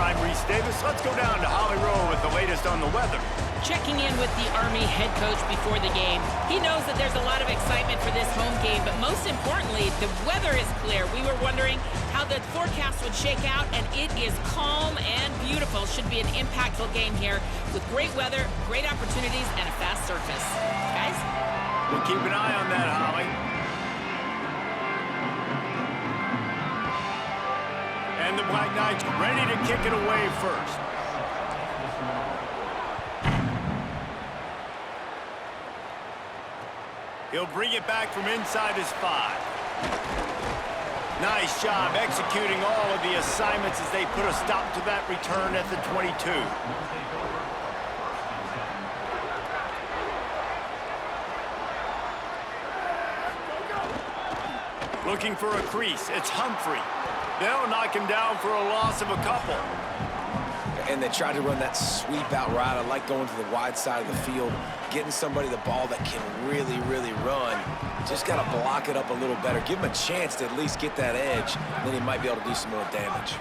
I'm Reese Davis. Let's go down to Holly Rowe with the latest on the weather. Checking in with the Army head coach before the game. He knows that there's a lot of excitement for this home game, but most importantly, the weather is clear. We were wondering how the forecast would shake out, and it is calm and beautiful. Should be an impactful game here with great weather, great opportunities, and a fast surface. Guys? We'll keep an eye on that, Holly. And the Black Knights ready to kick it away first. He'll bring it back from inside his 5. Nice job executing all of the assignments as they put a stop to that return at the 22. Looking for a crease. It's Humphrey. They'll knock him down for a loss of a couple. And they tried to run that sweep out route. I like going to the wide side of the field, getting somebody the ball that can really, really run. Just got to block it up a little better. Give him a chance to at least get that edge, and then he might be able to do some more damage.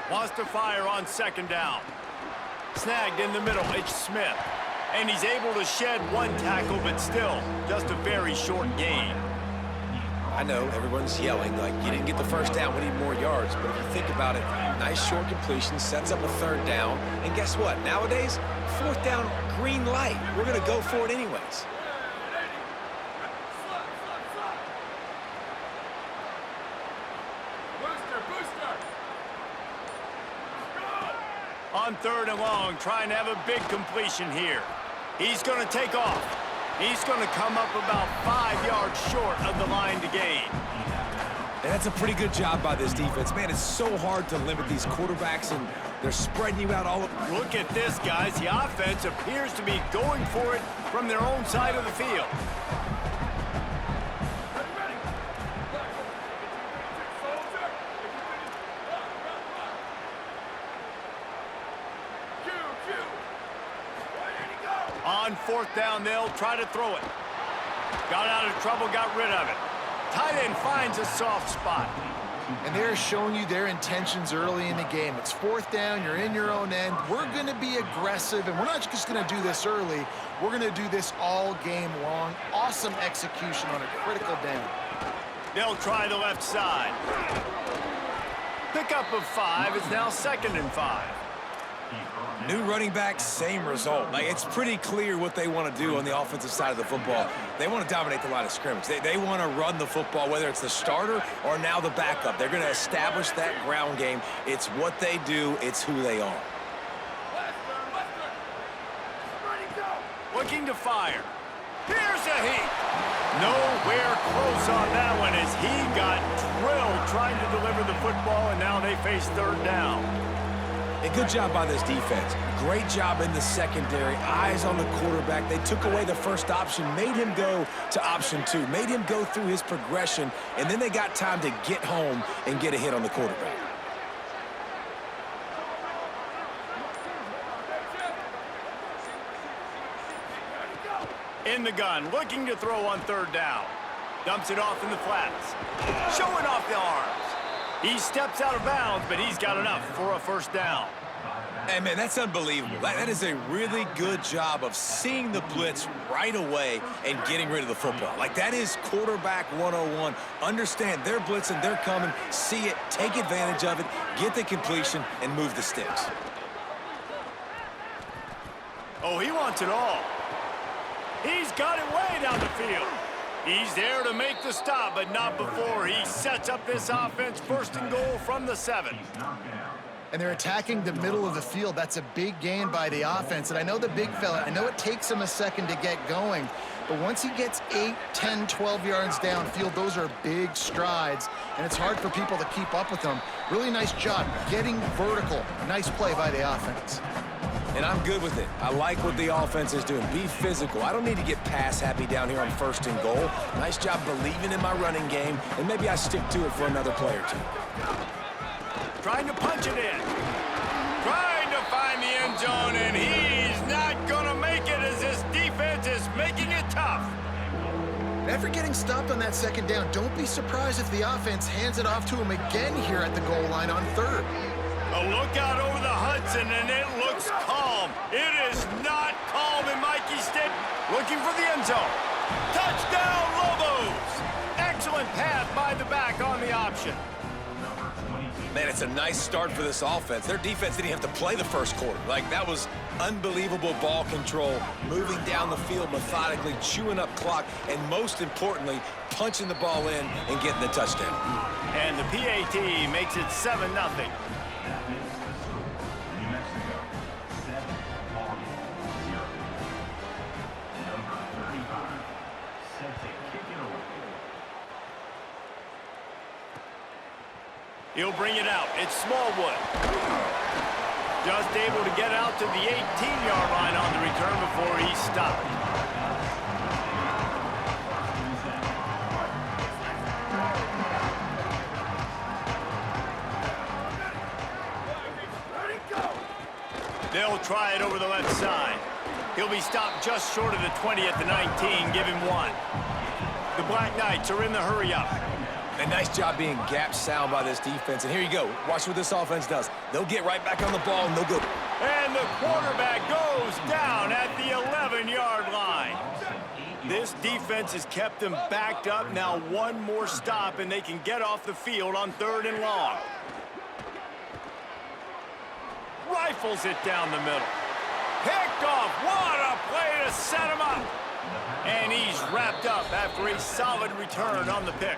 Wants to fire on second down. Snagged in the middle, it's Smith. And he's able to shed one tackle, but still, just a very short gain. I know, everyone's yelling, like, you didn't get the first down, we need more yards. But if you think about it, nice short completion, sets up a third down. And guess what? Nowadays, fourth down, green light. We're going to go for it anyways. On third and long, trying to have a big completion here. He's going to take off. He's going to come up about 5 yards short of the line to gain. And that's a pretty good job by this defense. Man, it's so hard to limit these quarterbacks, and they're spreading you out all over. Look at this, guys. The offense appears to be going for it from their own side of the field. On fourth down, they'll try to throw it. Got out of trouble, got rid of it. Tight end finds a soft spot. And they're showing you their intentions early in the game. It's fourth down, you're in your own end. We're going to be aggressive, and we're not just going to do this early. We're going to do this all game long. Awesome execution on a critical down. They'll try the left side. Pickup of 5 is now 2nd and 5. New running back, same result. Like, it's pretty clear what they want to do on the offensive side of the football. They want to dominate the line of scrimmage. They want to run the football, whether it's the starter or now the backup. They're going to establish that ground game. It's what they do. It's who they are. Looking to fire. Here's a heat. Nowhere close on that one as he got drilled trying to deliver the football, and now they face third down. A good job by this defense. Great job in the secondary. Eyes on the quarterback. They took away the first option, made him go to option 2, made him go through his progression, and then they got time to get home and get a hit on the quarterback. In the gun, looking to throw on third down. Dumps it off in the flats. Showing off the arms. He steps out of bounds, but he's got enough for a first down. Hey, man, that's unbelievable. That is a really good job of seeing the blitz right away and getting rid of the football. Like, that is quarterback 101. Understand they're blitzing, they're coming, see it, take advantage of it, get the completion, and move the sticks. Oh, he wants it all. He's got it way down the field. He's there to make the stop, but not before he sets up this offense. 1st and goal from the 7. And they're attacking the middle of the field. That's a big gain by the offense. And I know the big fella, I know it takes him a second to get going, but once he gets 8, 10, 12 yards downfield, those are big strides, and it's hard for people to keep up with them. Really nice job getting vertical. Nice play by the offense. And I'm good with it. I like what the offense is doing. Be physical. I don't need to get pass happy down here on 1st and goal. Nice job believing in my running game, and maybe I stick to it for another play or 2. Trying to punch it in. Trying to find the end zone, and he's not going to make it as this defense is making it tough. After getting stopped on that second down, don't be surprised if the offense hands it off to him again here at the goal line on third. A look out over the Hudson, and it looks calm. It is not calm in Mikey Stitt. Looking for the end zone. Touchdown, Lobos! Excellent pass by the back on the option. Man, it's a nice start for this offense. Their defense didn't even have to play the first quarter. Like, that was unbelievable ball control, moving down the field methodically, chewing up clock, and most importantly, punching the ball in and getting the touchdown. And the PAT makes it 7-0. He'll bring it out. It's Smallwood. Just able to get out to the 18-yard line on the return before he stopped. They'll try it over the left side. He'll be stopped just short of the 20 at the 19. Give him 1. The Black Knights are in the hurry-up. A nice job being gap sound by this defense. And here you go. Watch what this offense does. They'll get right back on the ball, and they'll go. And the quarterback goes down at the 11-yard line. This defense has kept them backed up. Now one more stop, and they can get off the field on 3rd and long. Rifles it down the middle. Picked off. What a play to set him up. And he's wrapped up after a solid return on the pick.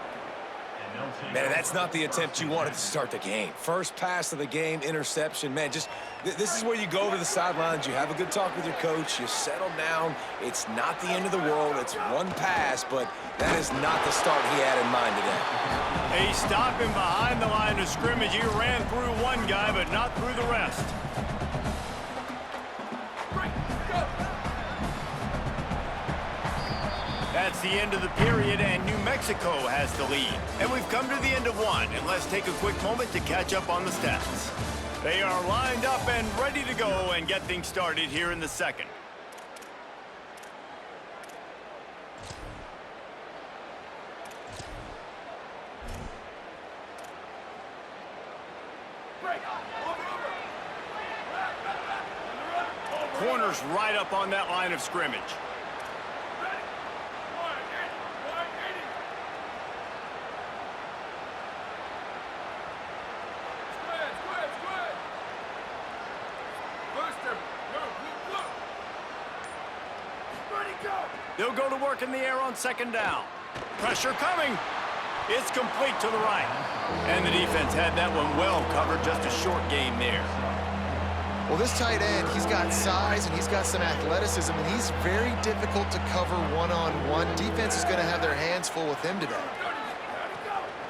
Man, that's not the attempt you wanted to start the game. First pass of the game, interception. Man, just this is where you go to the sidelines. You have a good talk with your coach. You settle down. It's not the end of the world. It's one pass, but that is not the start he had in mind today. A stopping behind the line of scrimmage. He ran through one guy, but not through the rest. That's the end of the period, and New Mexico has the lead. And we've come to the end of one, and let's take a quick moment to catch up on the stats. They are lined up and ready to go and get things started here in the second. Corner's right up on that line of scrimmage. They'll go to work in the air on 2nd down. Pressure coming. It's complete to the right. And the defense had that one well covered. Just a short gain there. Well, this tight end, he's got size and he's got some athleticism, and he's very difficult to cover one-on-one. Defense is going to have their hands full with him today.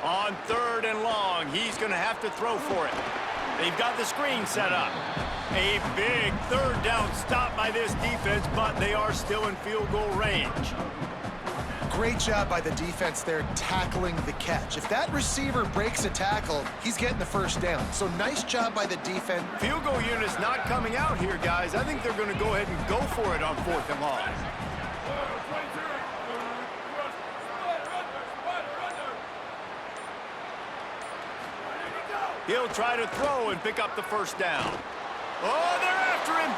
On 3rd and long, he's going to have to throw for it. They've got the screen set up. A big 3rd down stop by this defense, but they are still in field goal range. Great job by the defense there tackling the catch. If that receiver breaks a tackle, he's getting the 1st down. So nice job by the defense. Field goal unit's not coming out here, guys. I think they're going to go ahead and go for it on 4th and long. He'll try to throw and pick up the 1st down. Oh, they're after him.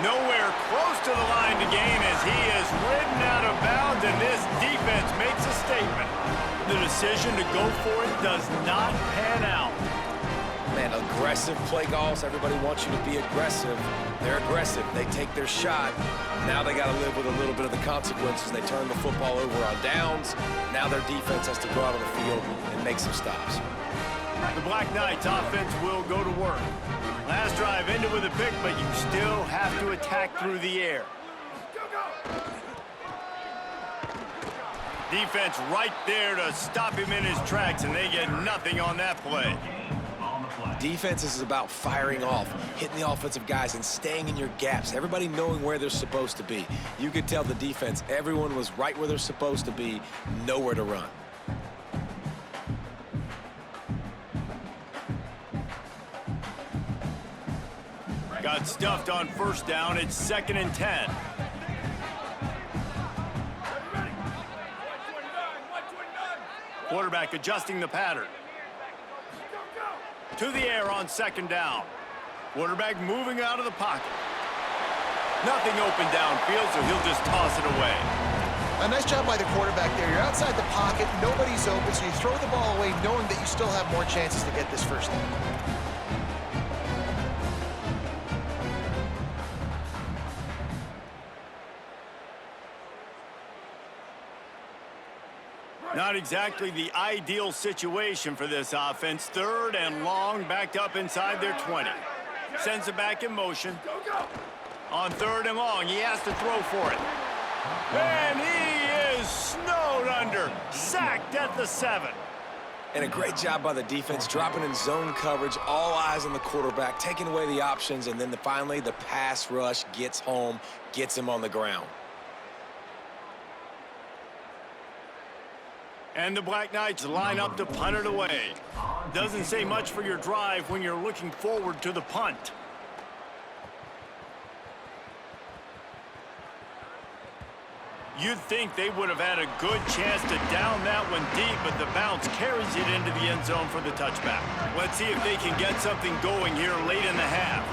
Nowhere close to the line to gain as he is ridden out of bounds, and this defense makes a statement. The decision to go for it does not pan out. Man, aggressive play calls. Everybody wants you to be aggressive. They're aggressive. They take their shot. Now they got to live with a little bit of the consequences. They turn the football over on downs. Now their defense has to go out on the field and make some stops. The Black Knights offense will go to work. Last drive ended with a pick, but you still have to attack through the air. Defense right there to stop him in his tracks, and they get nothing on that play. Defense is about firing off, hitting the offensive guys, and staying in your gaps. Everybody knowing where they're supposed to be. You could tell the defense, everyone was right where they're supposed to be, nowhere to run. Got stuffed on 1st down. It's 2nd and 10. Quarterback adjusting the pattern. To the air on second down. Quarterback moving out of the pocket. Nothing open downfield, so he'll just toss it away. A nice job by the quarterback there. You're outside the pocket, nobody's open, so you throw the ball away knowing that you still have more chances to get this first down. Not exactly the ideal situation for this offense. Third and long, backed up inside their 20. Sends it back in motion. On third and long, he has to throw for it. And he is snowed under. Sacked at the 7. And a great job by the defense, dropping in zone coverage, all eyes on the quarterback, taking away the options, and then finally the pass rush gets home, gets him on the ground. And the Black Knights line up to punt it away. Doesn't say much for your drive when you're looking forward to the punt. You'd think they would have had a good chance to down that one deep, but the bounce carries it into the end zone for the touchback. Let's see if they can get something going here late in the half.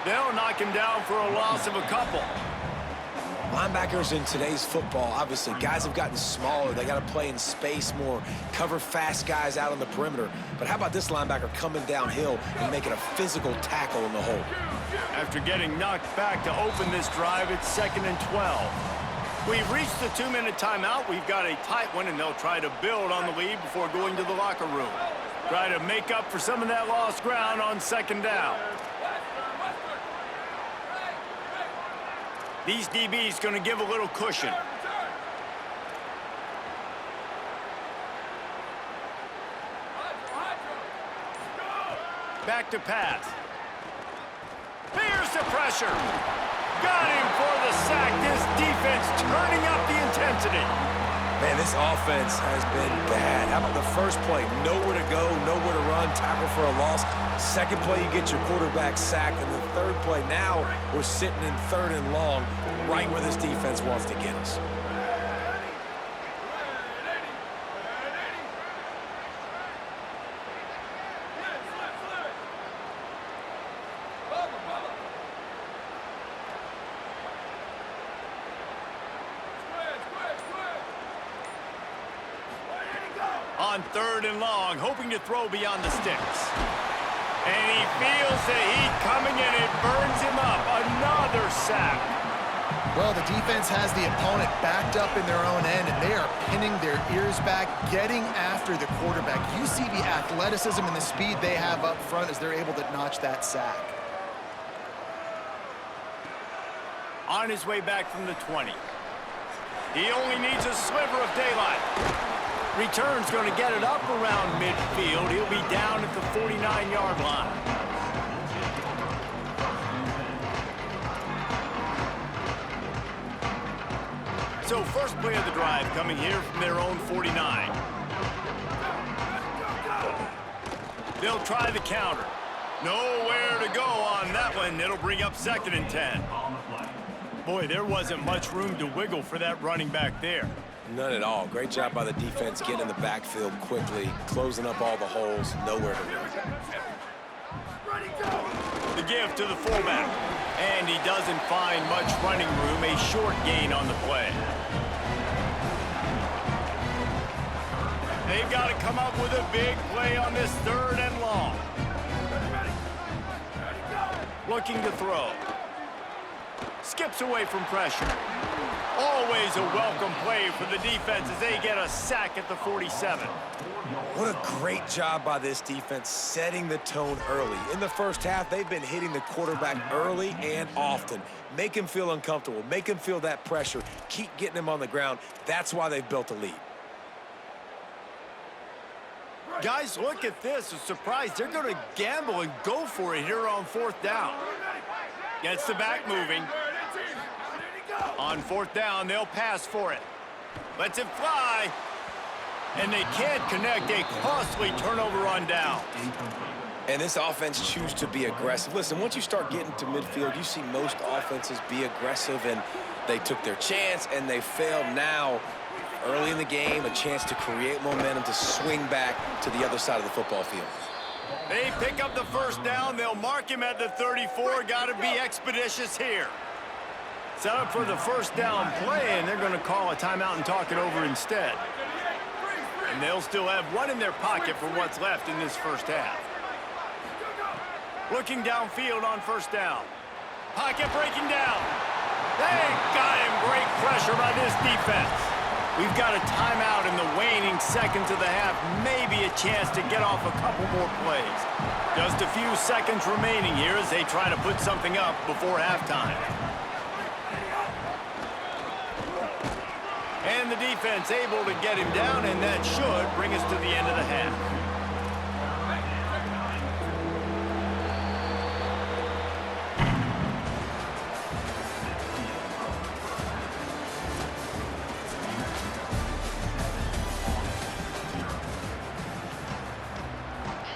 They'll knock him down for a loss of a couple. Linebackers in today's football, obviously, guys have gotten smaller. They got to play in space more, cover fast guys out on the perimeter. But how about this linebacker coming downhill and making a physical tackle in the hole? After getting knocked back to open this drive, it's 2nd and 12. We've reached the 2-minute timeout. We've got a tight one, and they'll try to build on the lead before going to the locker room. Try to make up for some of that lost ground on 2nd down. These DBs going to give a little cushion. Back to pass. Here's the pressure. Got him for the sack. This defense turning up the intensity. Man, this offense has been bad. How about the first play? Nowhere to go, nowhere to run, tackle for a loss. Second play, you get your quarterback sacked. And the third play, now we're sitting in 3rd and long, right where this defense wants to get us. On 3rd and long, hoping to throw beyond the sticks. And he feels the heat coming, and it burns him up. Another sack. Well, the defense has the opponent backed up in their own end, and they are pinning their ears back, getting after the quarterback. You see the athleticism and the speed they have up front as they're able to notch that sack. On his way back from the 20. He only needs a sliver of daylight. Return's going to get it up around midfield. He'll be down at the 49-yard line. So first play of the drive coming here from their own 49. They'll try the counter. Nowhere to go on that one. It'll bring up 2nd and 10. Boy, there wasn't much room to wiggle for that running back there. None at all. Great job by the defense getting in the backfield quickly, closing up all the holes, nowhere to run. The give to the fullback. And he doesn't find much running room. A short gain on the play. They've got to come up with a big play on this 3rd and long. Looking to throw. Skips away from pressure. Always a welcome play for the defense as they get a sack at the 47. What a great job by this defense setting the tone early. In the first half, they've been hitting the quarterback early and often. Make him feel uncomfortable. Make him feel that pressure. Keep getting him on the ground. That's why they've built a lead. Guys, look at this. A surprise. They're going to gamble and go for it here on 4th down. Gets the back moving. On 4th down, they'll pass for it. Lets it fly. And they can't connect. A costly turnover on down. And this offense choose to be aggressive. Listen, once you start getting to midfield, you see most offenses be aggressive, and they took their chance, and they failed. Now, early in the game, a chance to create momentum to swing back to the other side of the football field. They pick up the first down. They'll mark him at the 34. Got to be expeditious here. Set up for the first down play, and they're going to call a timeout and talk it over instead. And they'll still have one in their pocket for what's left in this first half. Looking downfield on first down. Pocket breaking down. They got him. Great pressure by this defense. We've got a timeout in the waning seconds of the half. Maybe a chance to get off a couple more plays. Just a few seconds remaining here as they try to put something up before halftime. And the defense able to get him down, and that should bring us to the end of the half.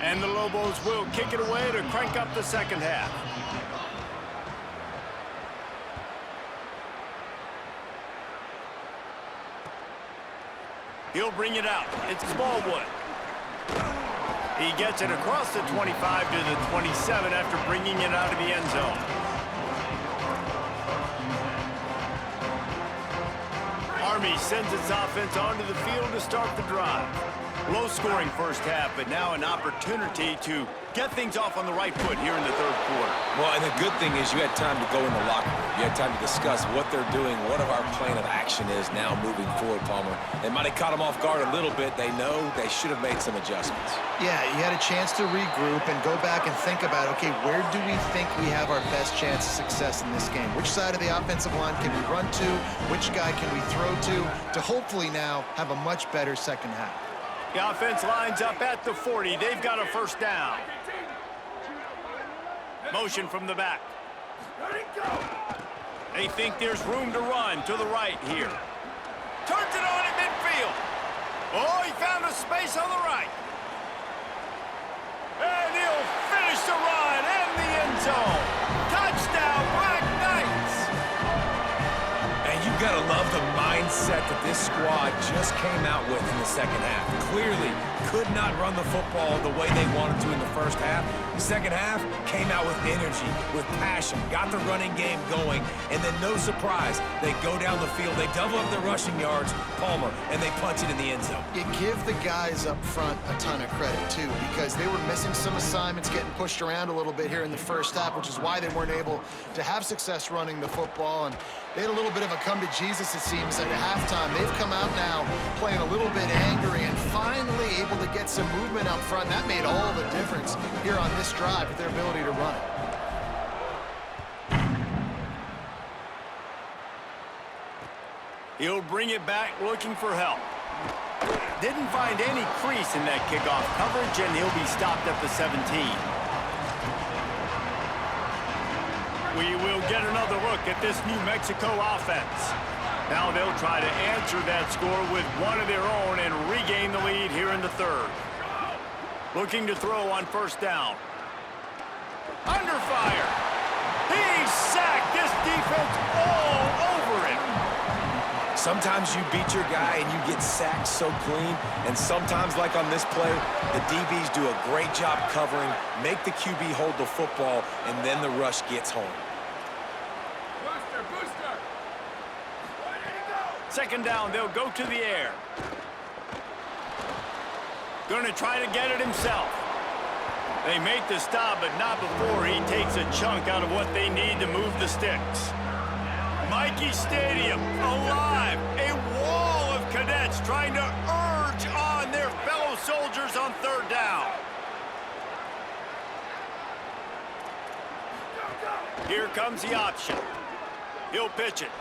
And the Lobos will kick it away to crank up the second half. He'll bring it out. It's Smallwood. He gets it across the 25 to the 27 after bringing it out of the end zone. Army sends its offense onto the field to start the drive. Low-scoring first half, but now an opportunity to get things off on the right foot here in the third quarter. Well, and the good thing is you had time to go in the locker room. You had time to discuss what they're doing, what our plan of action is now moving forward, Palmer. They might have caught them off guard a little bit. They know they should have made some adjustments. Yeah, you had a chance to regroup and go back and think about, okay, where do we think we have our best chance of success in this game? Which side of the offensive line can we run to? Which guy can we throw to hopefully now have a much better second half? The offense lines up at the 40. They've got a first down. Motion from the back. They think there's room to run to the right here. Turns it on in midfield. Oh, he found a space on the right. And he'll finish the run in the end zone. Touchdown, Black Knights. And you got to love the mindset that this squad just came out with in the second half. Clearly could not run the football the way they wanted to in the first half. The second half came out with energy, with passion, got the running game going, and then no surprise, they go down the field, they double up their rushing yards, Palmer, and they punch it in the end zone. You give the guys up front a ton of credit, too, because they were missing some assignments, getting pushed around a little bit here in the first half, which is why they weren't able to have success running the football. And they had a little bit of a come to Jesus, it seems, at halftime. They've come out now playing a little bit angry and finally able to get some movement up front. That made all the difference here on this drive with their ability to run it. He'll bring it back looking for help. Didn't find any crease in that kickoff coverage, and he'll be stopped at the 17. We will get another look at this New Mexico offense. Now they'll try to answer that score with one of their own and regain the lead here in the third. Looking to throw on first down. Under fire. He sacked this defense all over him. Sometimes you beat your guy and you get sacked so clean, and sometimes, like on this play, the DBs do a great job covering, make the QB hold the football, and then the rush gets home. Second down, they'll go to the air. Going to try to get it himself. They make the stop, but not before he takes a chunk out of what they need to move the sticks. Michie Stadium, alive. A wall of cadets trying to urge on their fellow soldiers on third down. Here comes the option. He'll pitch it.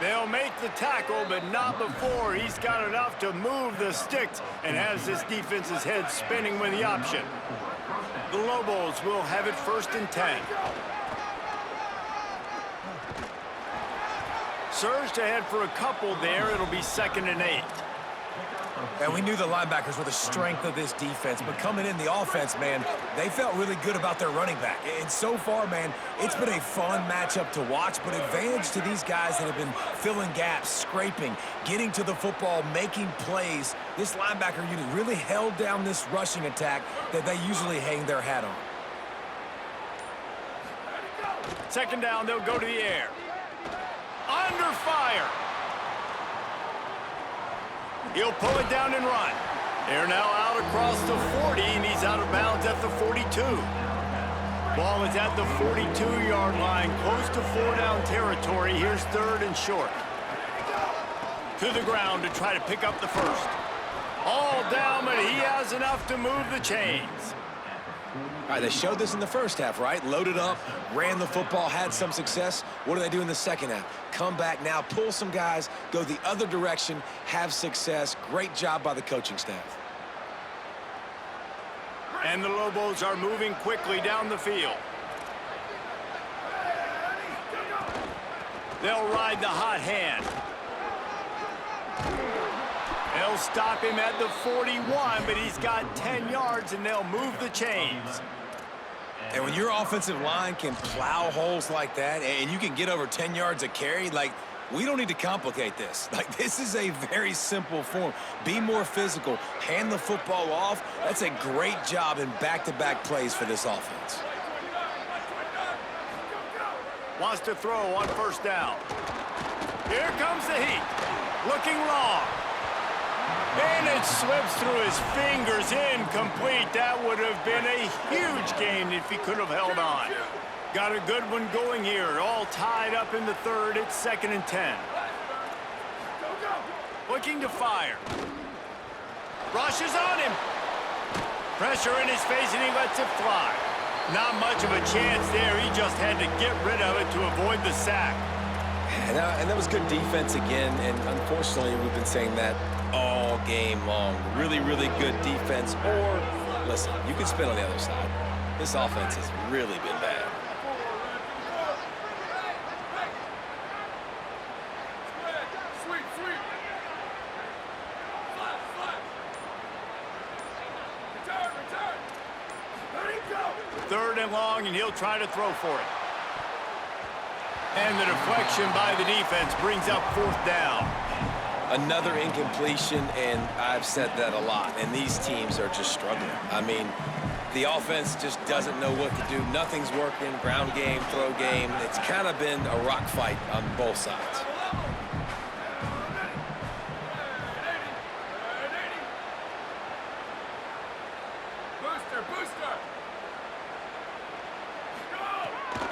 They'll make the tackle, but not before he's got enough to move the sticks and has this defense's head spinning with the option. The Lobos will have it 1st and 10. Surged ahead for a couple there. It'll be 2nd and 8. And we knew the linebackers were the strength of this defense, but coming in the offense, man, they felt really good about their running back. And so far, man, it's been a fun matchup to watch, but advantage to these guys that have been filling gaps, scraping, getting to the football, making plays. This linebacker unit really held down this rushing attack that they usually hang their hat on. Second down, they'll go to the air. Under fire. He'll pull it down and run. They're now out across the 40, and he's out of bounds at the 42. Ball is at the 42-yard line, close to 4-down territory. Here's third and short. To the ground to try to pick up the first. All down, but he has enough to move the chains. All right, they showed this in the first half, right? Loaded up, ran the football, had some success. What do they do in the second half? Come back now, pull some guys, go the other direction, have success. Great job by the coaching staff. And the Lobos are moving quickly down the field. They'll ride the hot hand. They'll stop him at the 41, but he's got 10 yards, and they'll move the chains. And when your offensive line can plow holes like that and you can get over 10 yards a carry, like, we don't need to complicate this. Like, this is a very simple form. Be more physical. Hand the football off. That's a great job in back-to-back plays for this offense. Wants to throw on first down. Here comes the heat. Looking long. And it slips through his fingers, incomplete. That would have been a huge gain if he could have held on. Got a good one going here. All tied up in the third. It's 2nd and 10. Looking to fire. Rushes on him. Pressure in his face, and he lets it fly. Not much of a chance there. He just had to get rid of it to avoid the sack. And that was good defense again, and unfortunately, we've been saying that all game long. Really, really good defense. Or, listen, you can spin on the other side. This offense has really been bad. Third and long, and he'll try to throw for it. And the deflection by the defense brings up 4th down. Another incompletion, and I've said that a lot, and these teams are just struggling. I mean, the offense just doesn't know what to do. Nothing's working, ground game, throw game. It's kind of been a rock fight on both sides.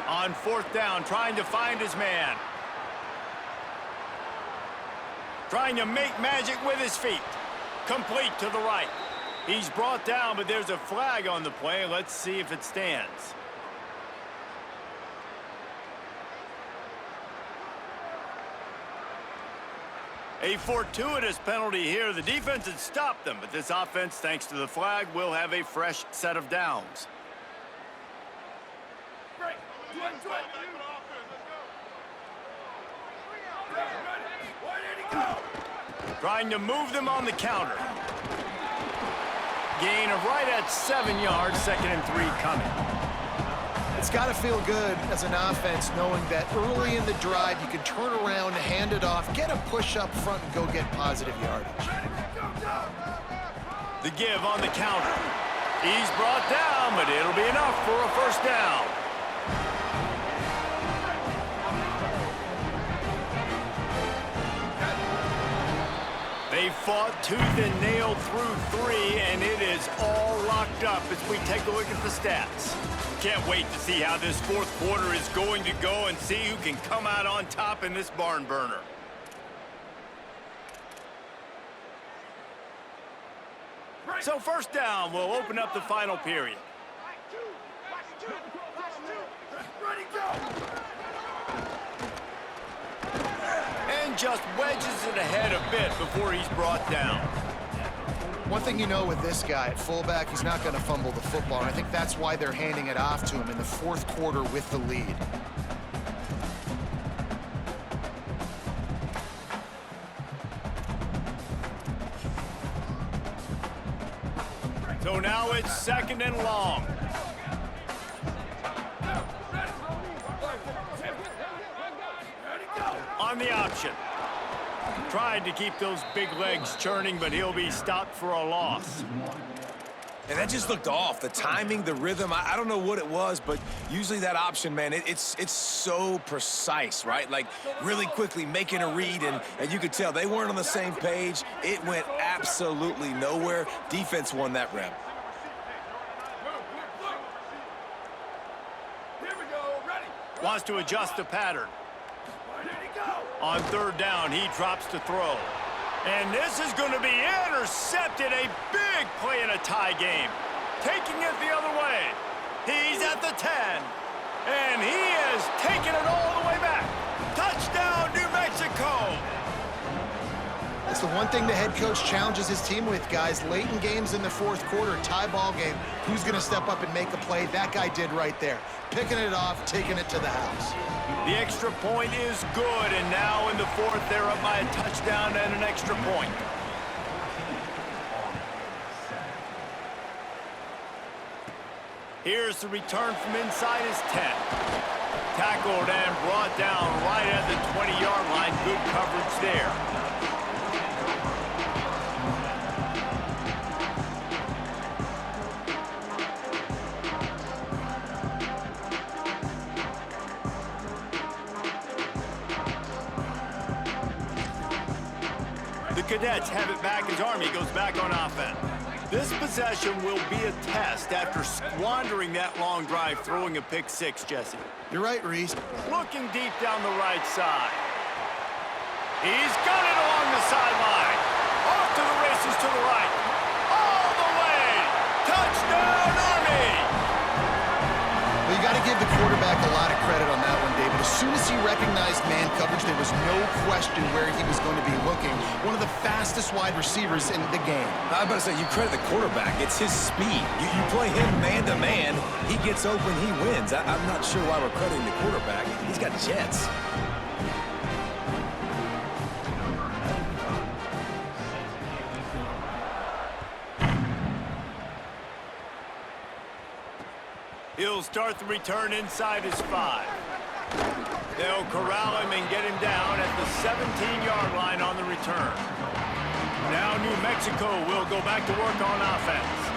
On 4th down, trying to find his man. Trying to make magic with his feet. Complete to the right. He's brought down, but there's a flag on the play. Let's see if it stands. A fortuitous penalty here. The defense had stopped them, but this offense, thanks to the flag, will have a fresh set of downs. Trying to move them on the counter. Gain of right at 7 yards, 2nd and 3 coming. It's got to feel good as an offense knowing that early in the drive you can turn around, hand it off, get a push up front, and go get positive yardage. The give on the counter. He's brought down, but it'll be enough for a first down. They fought tooth and nail through 3, and it is all locked up as we take a look at the stats. Can't wait to see how this 4th quarter is going to go and see who can come out on top in this barn burner. So first down will open up the final period. Ready, go! And just wedges it ahead a bit before he's brought down. One thing you know with this guy at fullback, he's not going to fumble the football. And I think that's why they're handing it off to him in the 4th quarter with the lead. So now it's 2nd and long. On the option. Tried to keep those big legs churning, but he'll be stopped for a loss. And that just looked off. The timing, the rhythm, I don't know what it was, but usually that option, man, it's so precise, right? Like, really quickly making a read, and you could tell they weren't on the same page. It went absolutely nowhere. Defense won that rep. Wants to adjust the pattern. On 3rd down, he drops to throw. And this is going to be intercepted. A big play in a tie game. Taking it the other way. He's at the 10. And he is taking it all the way back. Touchdown, New Mexico. That's the one thing the head coach challenges his team with, guys. Late in games in the 4th quarter, tie ball game. Who's going to step up and make a play? That guy did right there. Picking it off, taking it to the house. The extra point is good, and now in the 4th, they're up by a touchdown and an extra point. Here's the return from inside his 10. Tackled and brought down right at the 20-yard line. Good coverage there. The Cadets have it back as Army goes back on offense. This possession will be a test after squandering that long drive, throwing a pick 6, Jesse. You're right, Reese. Looking deep down the right side. He's got it along the sideline. Off to the races to the right. All the way. Touchdown, Army! Well, you got to give the quarterback a lot of credit on that one, David. As soon as he recognized man coverage, there was no question where he was going to be looking. One of the fastest wide receivers in the game. I was about to say, you credit the quarterback. It's his speed. You play him man-to-man, he gets open, he wins. I'm not sure why we're crediting the quarterback. He's got jets. He'll start the return inside his 5. They'll corral him and get him down at the 17-yard line on the return. Now New Mexico will go back to work on offense.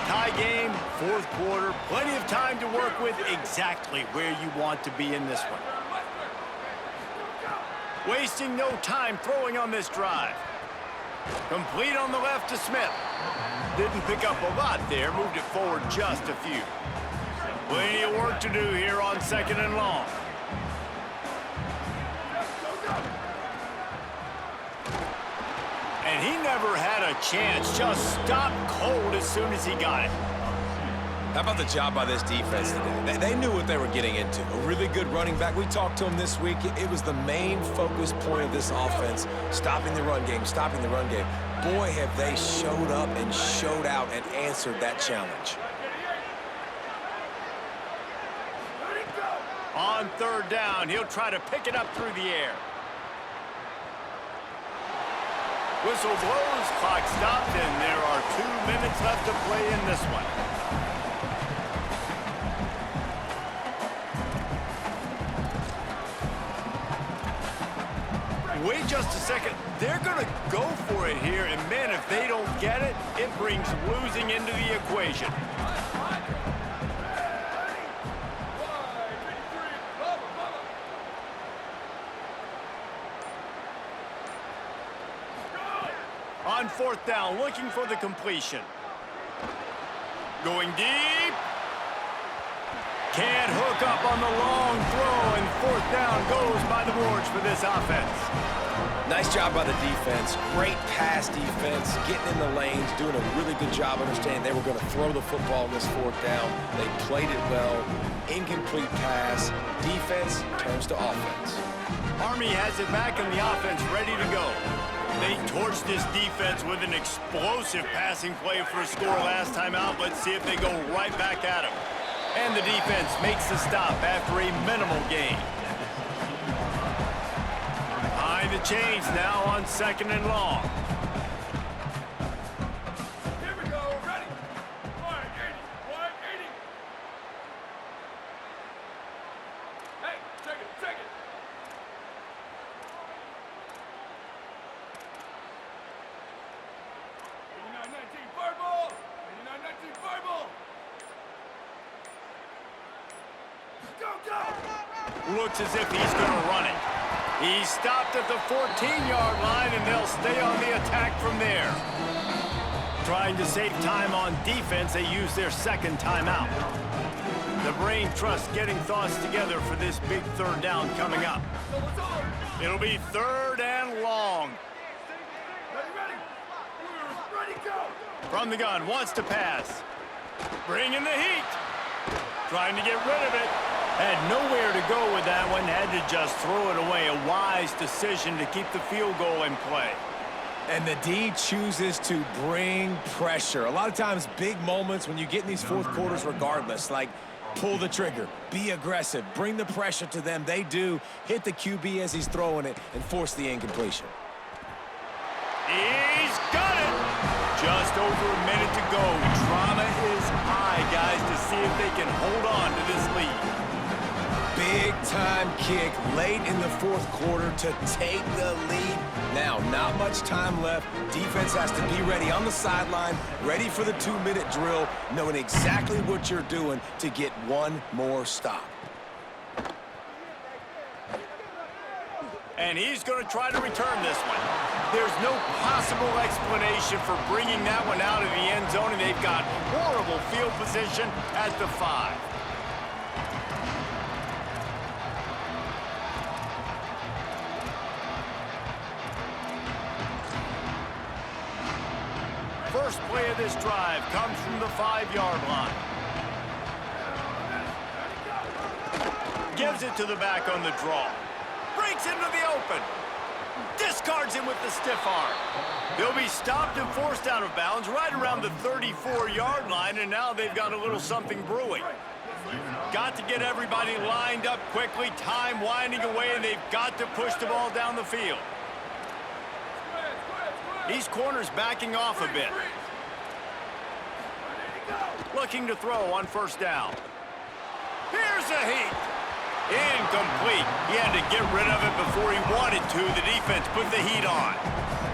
Tie game, 4th quarter, plenty of time to work with, exactly where you want to be in this one. Wasting no time throwing on this drive. Complete on the left to Smith. Didn't pick up a lot there, moved it forward just a few. Plenty of work to do here on 2nd and long. And he never had a chance, just stopped cold as soon as he got it. How about the job by this defense today? They knew what they were getting into. A really good running back. We talked to him this week. It was the main focus point of this offense, stopping the run game, stopping the run game. Boy, have they showed up and showed out and answered that challenge. On 3rd down, he'll try to pick it up through the air. Whistle blows, clock stopped, and there are 2 minutes left to play in this one. Wait just a second. They're going to go for it here, and man, if they don't get it, it brings losing into the equation. On 4th down, looking for the completion. Going deep. Can't hook up on the long throw, and 4th down goes by the boards for this offense. Nice job by the defense. Great pass defense, getting in the lanes, doing a really good job understanding they were going to throw the football on this 4th down. They played it well. Incomplete pass. Defense turns to offense. Army has it back and the offense ready to go. They torched this defense with an explosive passing play for a score last time out. Let's see if they go right back at him. And the defense makes the stop after a minimal gain. Behind the chains now on 2nd and long. Here we go, ready. Looks as if he's going to run it. He's stopped at the 14-yard line, and they'll stay on the attack from there. Trying to save time on defense, they use their second timeout. The brain trust getting thoughts together for this big third down coming up. It'll be third and long. From the gun, wants to pass. Bringing the heat. Trying to get rid of it. Had nowhere to go with that one. Had to just throw it away. A wise decision to keep the field goal in play. And the D chooses to bring pressure. A lot of times, big moments when you get in these fourth quarters regardless, like pull the trigger, be aggressive, bring the pressure to them. They do. Hit the QB as he's throwing it and force the incompletion. He's got it! Just over a minute to go. Drama is high, guys, to see if they can hold on to this lead. Big-time kick late in the fourth quarter to take the lead. Now, not much time left. Defense has to be ready on the sideline, ready for the 2-minute drill, knowing exactly what you're doing to get one more stop. And he's going to try to return this one. There's no possible explanation for bringing that one out of the end zone, and they've got horrible field position at the 5. First play of this drive comes from the 5-yard line. Gives it to the back on the draw. Breaks into the open. Discards him with the stiff arm. They'll be stopped and forced out of bounds right around the 34-yard line, and now they've got a little something brewing. Got to get everybody lined up quickly, time winding away, and they've got to push the ball down the field. These corners backing off a bit. Looking to throw on first down. Here's a heat. Incomplete. He had to get rid of it before he wanted to. The defense put the heat on.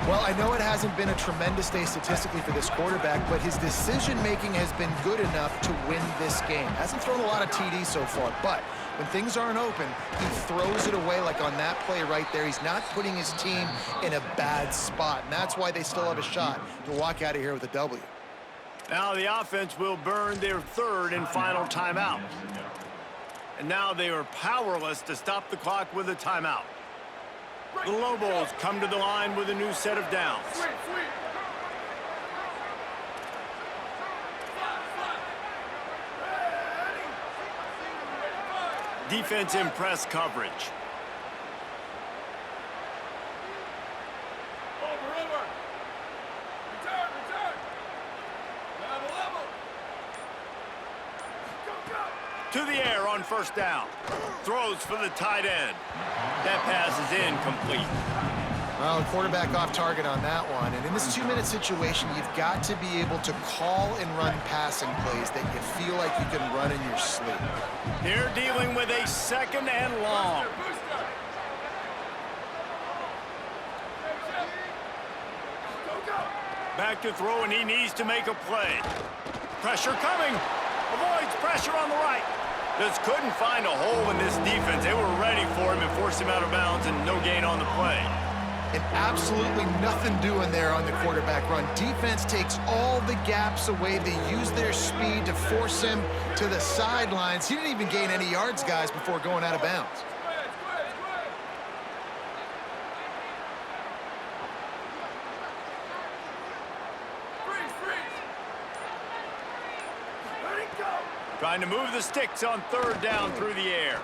Well, I know it hasn't been a tremendous day statistically for this quarterback, but his decision-making has been good enough to win this game. Hasn't thrown a lot of TDs so far, but when things aren't open, he throws it away like on that play right there. He's not putting his team in a bad spot, and that's why they still have a shot to walk out of here with a W. Now the offense will burn their third and final timeout. And now they are powerless to stop the clock with a timeout. The Lobos come to the line with a new set of downs. Defense in press coverage. To the air on first down. Throws for the tight end. That pass is incomplete. Well, the quarterback off target on that one. And in this 2-minute situation, you've got to be able to call and run passing plays that you feel like you can run in your sleep. They're dealing with a second and long. Back to throw, and he needs to make a play. Pressure coming. Avoids pressure on the right. Just couldn't find a hole in this defense. They were ready for him and forced him out of bounds, and no gain on the play. And absolutely nothing doing there on the quarterback run. Defense takes all the gaps away. They use their speed to force him to the sidelines. He didn't even gain any yards, guys, before going out of bounds. Trying to move the sticks on third down through the air.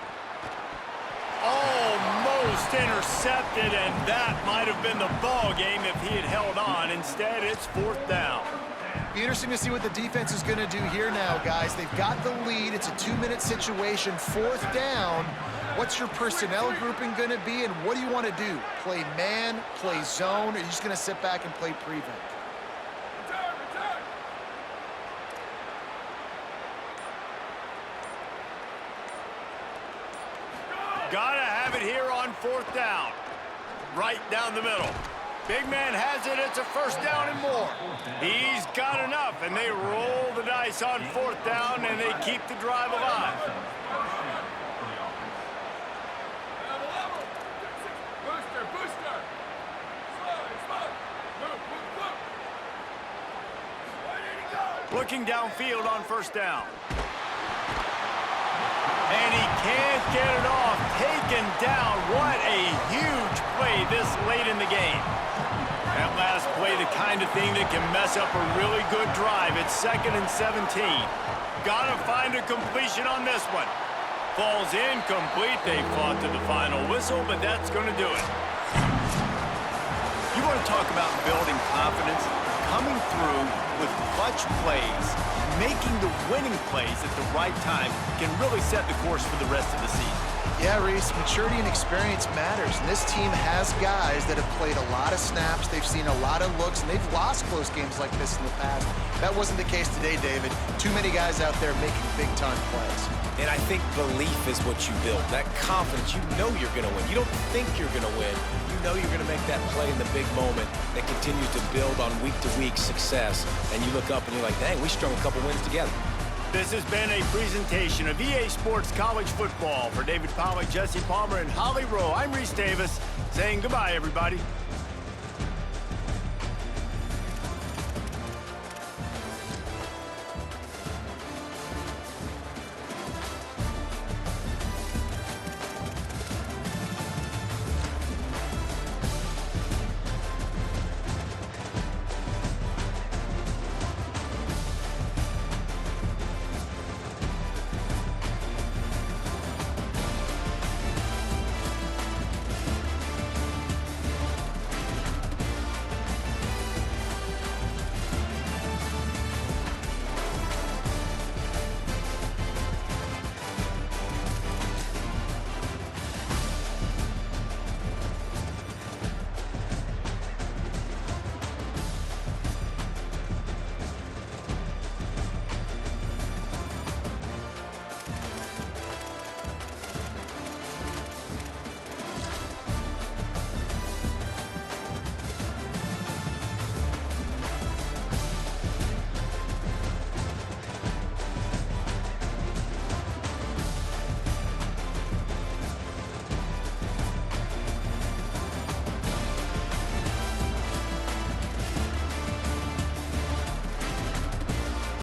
Almost intercepted, and that might have been the ball game if he had held on. Instead, it's fourth down. Be interesting to see what the defense is going to do here now, guys. They've got the lead. It's a 2-minute situation, fourth down. What's your personnel grouping going to be, and what do you want to do? Play man, play zone, or are you just going to sit back and play prevent? Gotta have it here on fourth down. Right down the middle. Big man has it. It's a first down and more. He's got enough, and they roll the dice on fourth down, and they keep the drive alive. Looking downfield on first down. And he can't get it off. Taken down. What a huge play this late in the game. That last play, the kind of thing that can mess up a really good drive. It's 2nd and 17. Gotta find a completion on this one. Falls incomplete. They fought to the final whistle, but that's going to do it. You want to talk about building confidence? Coming through with clutch plays, making the winning plays at the right time can really set the course for the rest of the season. Yeah, Reese, maturity and experience matters. And this team has guys that have played a lot of snaps. They've seen a lot of looks, and they've lost close games like this in the past. That wasn't the case today, David. Too many guys out there making big-time plays. And I think belief is what you build. That confidence, you know you're going to win. You don't think you're going to win. You know you're going to make that play in the big moment that continues to build on week-to-week success. And you look up and you're like, dang, we strung a couple wins together. This has been a presentation of EA Sports College Football. For David Pollack, Jesse Palmer, and Holly Rowe, I'm Reese Davis saying goodbye, everybody.